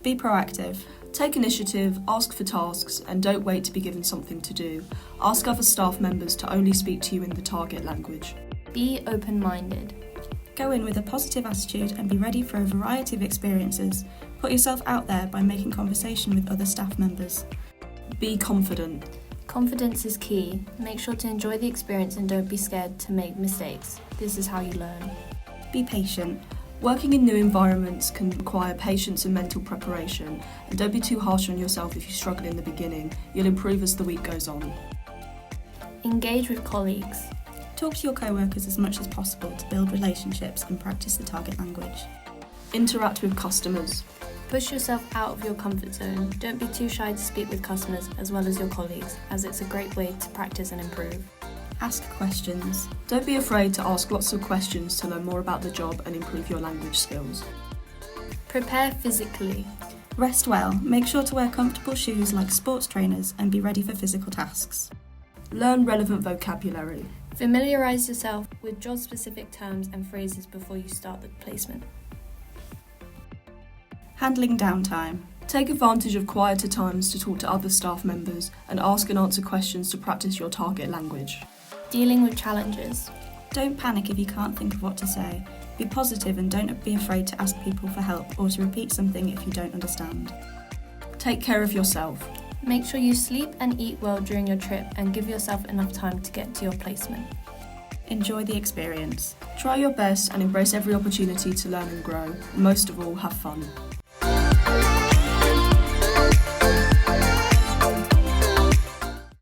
Be proactive. Take initiative, ask for tasks, and don't wait to be given something to do. Ask other staff members to only speak to you in the target language. Be open-minded. Go in with a positive attitude and be ready for a variety of experiences. Put yourself out there by making conversation with other staff members. Be confident. Confidence is key. Make sure to enjoy the experience and don't be scared to make mistakes. This is how you learn. Be patient. Working in new environments can require patience and mental preparation, and don't be too harsh on yourself if you struggle in the beginning. You'll improve as the week goes on. Engage with colleagues. Talk to your co-workers as much as possible to build relationships and practice the target language. Interact with customers. Push yourself out of your comfort zone. Don't be too shy to speak with customers as well as your colleagues, as it's a great way to practice and improve. Ask questions. Don't be afraid to ask lots of questions to learn more about the job and improve your language skills. Prepare physically. Rest well. Make sure to wear comfortable shoes like sports trainers and be ready for physical tasks. Learn relevant vocabulary. Familiarise yourself with job-specific terms and phrases before you start the placement. Handling downtime. Take advantage of quieter times to talk to other staff members and ask and answer questions to practice your target language. Dealing with challenges. Don't panic if you can't think of what to say. Be positive and don't be afraid to ask people for help or to repeat something if you don't understand. Take care of yourself. Make sure you sleep and eat well during your trip and give yourself enough time to get to your placement. Enjoy the experience. Try your best and embrace every opportunity to learn and grow. Most of all, have fun.